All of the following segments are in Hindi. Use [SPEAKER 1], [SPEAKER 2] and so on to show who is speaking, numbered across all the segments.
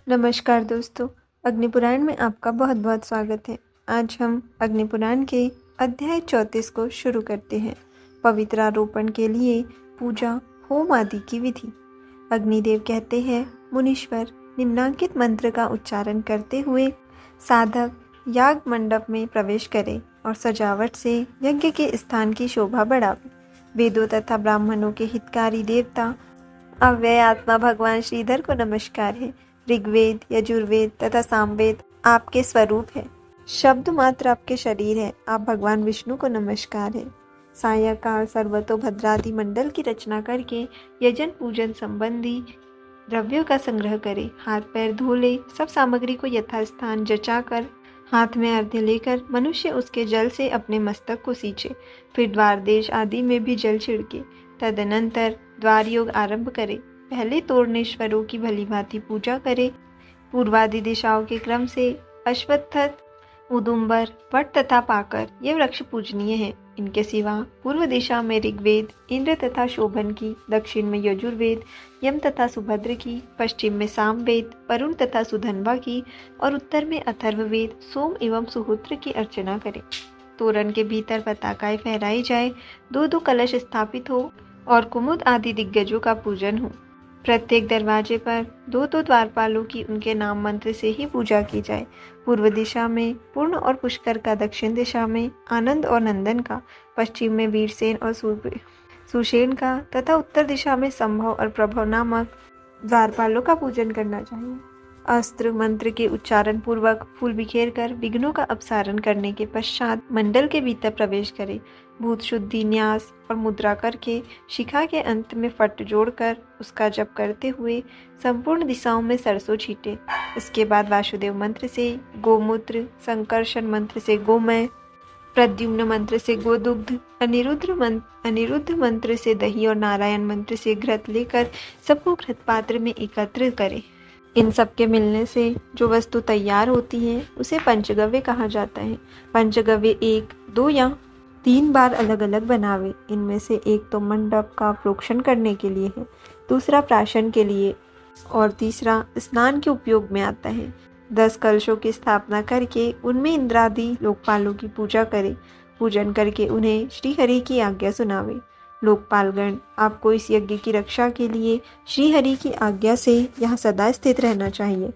[SPEAKER 1] नमस्कार दोस्तों, अग्निपुराण में आपका बहुत बहुत स्वागत है। आज हम अग्निपुराण के अध्याय 34 को शुरू करते हैं। पवित्रारोपण के लिए पूजा होम आदि की विधि। अग्निदेव कहते हैं, मुनीश्वर, निम्नांकित मंत्र का उच्चारण करते हुए साधक याग मंडप में प्रवेश करे और सजावट से यज्ञ के स्थान की शोभा बढ़ावे। वेदों तथा ब्राह्मणों के हितकारी देवता अव्यय आत्मा भगवान श्रीधर को नमस्कार है। ऋग्वेद, यजुर्वेद तथा सामवेद आपके स्वरूप है। शब्द मात्र आपके शरीर है। आप भगवान विष्णु को नमस्कार है। सायकाल सर्वतोभद्रादि मंडल की रचना करके यजन पूजन संबंधी द्रव्यों का संग्रह करे। हाथ पैर धो ले। सब सामग्री को यथास्थान जचाकर हाथ में अर्घ्य लेकर मनुष्य उसके जल से अपने मस्तक को सींचे। फिर द्वार देश आदि में भी जल छिड़के। तदनंतर द्वार योग आरंभ करे। पहले तोरणेश्वरों की भलीभांति पूजा करे। पूर्वादि दिशाओं के क्रम से अश्वत्थ, उदुम्बर, वट तथा पाकर ये वृक्ष पूजनीय हैं। इनके सिवा पूर्व दिशा में ऋग्वेद, इंद्र तथा शोभन की, दक्षिण में यजुर्वेद, यम तथा सुभद्र की, पश्चिम में सामवेद, वरुण तथा सुधन्वा की और उत्तर में अथर्ववेद, सोम एवं सुहोत्र की अर्चना करें। तोरण के भीतर पताकाएं फहराई जाए, दो कलश स्थापित हो और कुमुद आदि दिग्गजों का पूजन हो। प्रत्येक दरवाजे पर दो द्वारपालों की उनके नाम मंत्र से ही पूजा की जाए। पूर्व दिशा में पूर्ण और पुष्कर का, दक्षिण दिशा में आनंद और नंदन का, पश्चिम में वीरसेन और सुषेण का तथा उत्तर दिशा में संभव और प्रभव नामक द्वारपालों का पूजन करना चाहिए। अस्त्र मंत्र के उच्चारण पूर्वक फूल बिखेर कर विघ्नों का अपसारण करने के पश्चात मंडल के भीतर प्रवेश करे। भूत शुद्धि, न्यास और मुद्रा करके शिखा के अंत में फट जोड़कर उसका जप करते हुए संपूर्ण दिशाओं में सरसों छीटे। इसके बाद वासुदेव मंत्र से गोमूत्र, संकर्षण मंत्र से गोमय, प्रद्युम्न मंत्र से गोदुग्ध, अनिरुद्ध मंत्र से दही और नारायण मंत्र से घृत लेकर सबको घृत पात्र में एकत्र करे। इन सब के मिलने से जो वस्तु तैयार होती है उसे पंचगव्य कहा जाता है। पंचगव्य 1, 2 या 3 बार अलग अलग बनावे। इनमें से एक तो मंडप का प्रोक्षण करने के लिए है, दूसरा प्राशन के लिए और तीसरा स्नान के उपयोग में आता है। 10 कलशों की स्थापना करके उनमें इंद्रादि लोकपालों की पूजा करे। पूजन करके उन्हें श्रीहरि की आज्ञा सुनावे। लोकपालगण आपको इस यज्ञ की रक्षा के लिए श्रीहरि की आज्ञा से यहाँ सदा स्थित रहना चाहिए।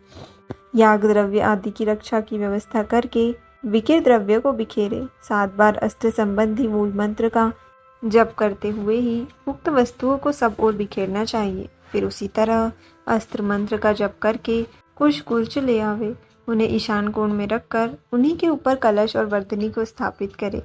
[SPEAKER 1] याग द्रव्य आदि की रक्षा की व्यवस्था करके विकिर द्रव्य को बिखेरे। 7 बार अस्त्र संबंधी मूल मंत्र का जप करते हुए ही उक्त वस्तुओं को सब ओर बिखेरना चाहिए। फिर उसी तरह अस्त्र मंत्र का जप करके कुछ कुर्च ले आवे। उन्हें ईशान कोण में रखकर उन्हीं के ऊपर कलश और वर्धनी को स्थापित करे।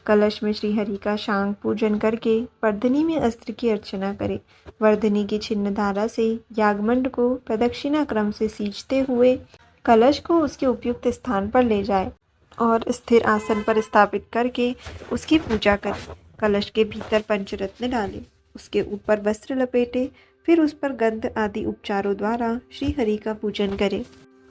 [SPEAKER 1] कलश में श्रीहरि का शांग पूजन करके वर्धनी में अस्त्र की अर्चना करे। वर्धनी की छिन्न धारा से यागमंड को प्रदक्षिणा क्रम से सींचते हुए कलश को उसके उपयुक्त स्थान पर ले जाए और स्थिर आसन पर स्थापित करके उसकी पूजा करे। कलश के भीतर पंचरत्न डाले, उसके ऊपर वस्त्र लपेटे, फिर उस पर गंध आदि उपचारों द्वारा श्रीहरि का पूजन करे।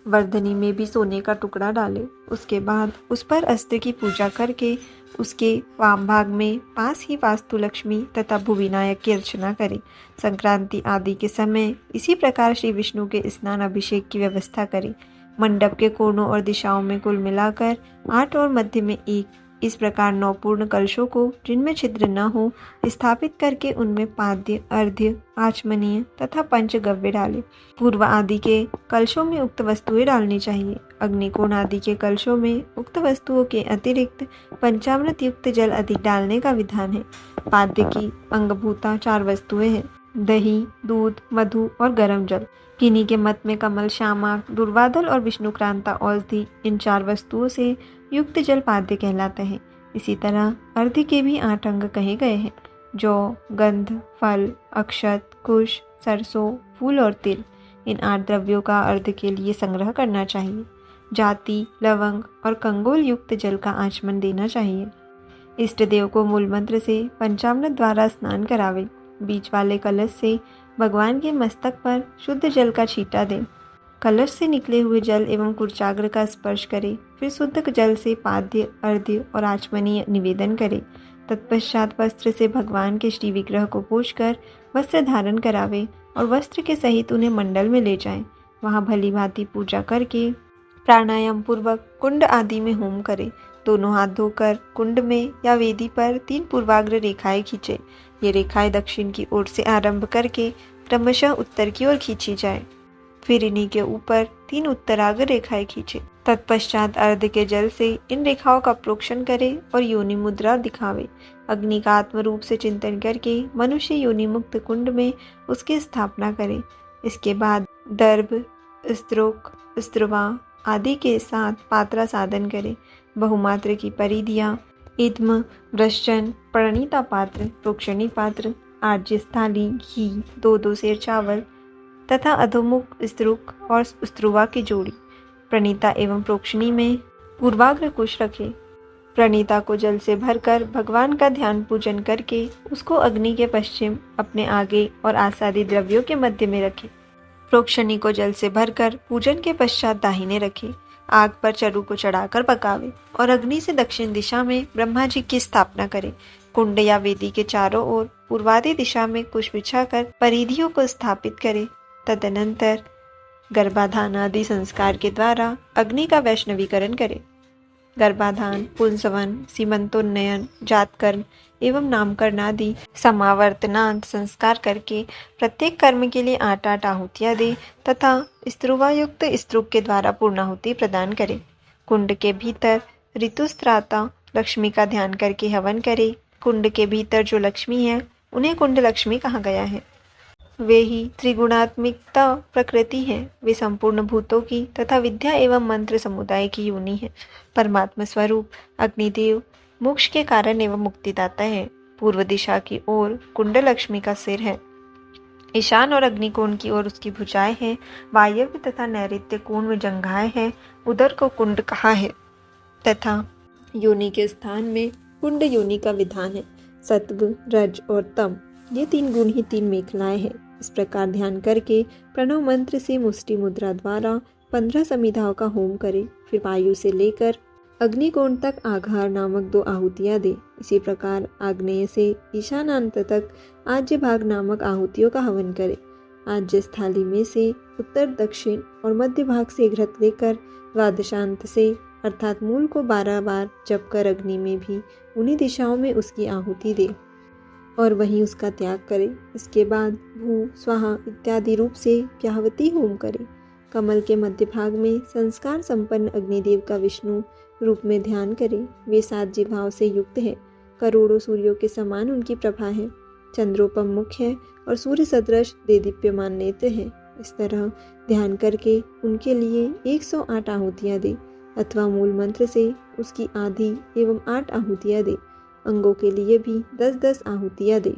[SPEAKER 1] वर्धनी में भी सोने का टुकड़ा डाले। उसके बाद उस पर अस्त्र की पूजा करके उसके वाम भाग में पास ही वास्तु लक्ष्मी तथा भुविनायक की अर्चना करे। संक्रांति आदि के समय इसी प्रकार श्री विष्णु के स्नान अभिषेक की व्यवस्था करे। मंडप के कोनों और दिशाओं में कुल मिलाकर 8 और मध्य में 1, इस प्रकार 9 पूर्ण कलशों को, जिनमें छिद्र न हो, स्थापित करके उनमें पाद्य, अर्घ्य, आचमनीय तथा पंचगव्य डाले। पूर्व आदि के कलशों में उक्त वस्तुएं डालनी चाहिए। अग्निकोण आदि के कलशों में उक्त वस्तुओं के अतिरिक्त पंचामृत युक्त जल अधिक डालने का विधान है। पाद्य की अंगभूता 4 वस्तुएं हैं: दही, दूध, मधु और गर्म जल। किन्हीं के मत में कमल, श्यामाक, दुर्वादल और विष्णुक्रांता औषधि, इन 4 वस्तुओं से युक्त जल पाद्य कहलाता है। इसी तरह अर्घ्य के भी 8 अंग कहे गए हैं: जौ, गंध, फल, अक्षत, कुश, सरसों, फूल और तिल। इन 8 द्रव्यों का अर्घ्य के लिए संग्रह करना चाहिए। जाति, लवंग और कंगोल युक्त जल का आचमन देना चाहिए। इष्ट देव को मूल मंत्र से पंचामृत द्वारा स्नान करावे। बीच वाले कलश से भगवान के मस्तक पर शुद्ध जल का छींटा दें। कलश से निकले हुए जल एवं कुर्चाग्र का स्पर्श करे। फिर शुद्ध जल से पाद्य, अर्घ्य और आचमनीय निवेदन करे। तत्पश्चात वस्त्र से भगवान के श्री विग्रह को पोंछकर वस्त्र धारण करावे और वस्त्र के सहित उन्हें मंडल में ले जाएं। वहाँ भली भांति पूजा करके प्राणायाम पूर्वक कुंड आदि में होम करे। दोनों हाथ धोकर कुंड में या वेदी पर 3 पूर्वाग्र रेखाएं खींचे। ये रेखाएं दक्षिण की ओर से आरंभ करके क्रमशः उत्तर की ओर खींची जाए। फिर इन्हीं के ऊपर 3 उत्तराग्र रेखाएं खींचे। तत्पश्चात अर्ध के जल से इन रेखाओं का प्रोक्षण करे और योनि मुद्रा दिखावे। अग्नि का आत्म रूप से चिंतन करके मनुष्य योनि मुक्त कुंड में उसकी स्थापना करे। इसके बाद दर्भ, स्त्रोक, स्त्रवा आदि के साथ पात्रा साधन करे। बहुमात्र की परिधियां इद्म, वृश्चन, प्रणीता पात्र, प्रोक्षणी पात्र, आज्य स्थाली, घी, 2-2 सेर चावल तथा अधोमुख स्त्रुक और स्त्रुवा की जोड़ी। प्रणीता एवं प्रोक्षणी में पूर्वाग्र कुश रखे। प्रणीता को जल से भरकर भगवान का ध्यान पूजन करके उसको अग्नि के पश्चिम, अपने आगे और आसादी द्रव्यों के मध्य में रखे। प्रोक्षणी को जल से भरकर पूजन के पश्चात दाहिने रखे। आग पर चरु को चढ़ाकर पकावे और अग्नि से दक्षिण दिशा में ब्रह्मा जी की स्थापना करे। कुंड या वेदी के चारों ओर पूर्वादि दिशा में कुश बिछाकर परिधियों को स्थापित करे। तदनंतर गर्भाधान आदि संस्कार के द्वारा अग्नि का वैष्णवीकरण करे। गर्भाधान, पुंसवन, सीमंतोन्नयन, जातकर्म एवं नामकरण आदि समावर्तनांत संस्कार करके प्रत्येक कर्म के लिए 8-8 आहुतियां दे तथा स्त्रुवायुक्त स्त्रुक के द्वारा पूर्णाहुति प्रदान करे। कुंड के भीतर ऋतुस्त्राता लक्ष्मी का ध्यान करके हवन करे। कुंड के भीतर जो लक्ष्मी है उन्हें कुंड लक्ष्मी कहा गया है। वे ही त्रिगुणात्मिकता प्रकृति है। वे संपूर्ण भूतों की तथा विद्या एवं मंत्र समुदाय की योनि है। परमात्मा स्वरूप अग्निदेव मोक्ष के कारण एवं मुक्तिदाता है। पूर्व दिशा की ओर कुंड लक्ष्मी का सिर है। ईशान और अग्निकोण की ओर उसकी भुजाएं हैं। वायव्य तथा नैऋत्य कोण में जंघाएं हैं। उदर को कुंड कहा है तथा योनि के स्थान में कुंड योनि का विधान है। सत्व, रज और तम ये 3 गुण ही 3 मेखलाएं हैं। इस प्रकार ध्यान करके प्रणव मंत्र से मुष्टि मुद्रा द्वारा 15 समिधाओं का होम करे। फिर वायु से लेकर अग्निकोण तक आघार नामक 2 आहुतियां दे। इसी प्रकार आग्नेय से ईशानांत तक आज्य भाग नामक आहुतियों का हवन करे। आज्य स्थाली में से उत्तर, दक्षिण और मध्य भाग से घृत लेकर द्वादशांत से अर्थात मूल को 12 बार जप कर अग्नि में भी उन्हीं दिशाओं में उसकी आहुति दे और वहीं उसका त्याग करे। इसके बाद भू, स्वाहा इत्यादि रूप से व्याहवती होम करे। कमल के मध्य भाग में संस्कार संपन्न अग्निदेव का विष्णु रूप में ध्यान करे। वे 7 जिह्वाओं से युक्त है। करोड़ों सूर्यों के समान उनकी प्रभा है। चंद्रोपम मुख है और सूर्य सदृश देदीप्यमान नेत्र है। इस तरह ध्यान करके उनके लिए 108 आहुतियां दे अथवा मूल मंत्र से उसकी आधी एवं 8 आहुतियां दे। अंगों के लिए भी 10-10 आहुतियां दे।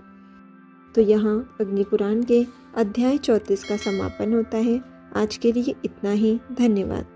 [SPEAKER 1] तो यहाँ अग्निपुराण के अध्याय 34 का समापन होता है। आज के लिए इतना ही। धन्यवाद।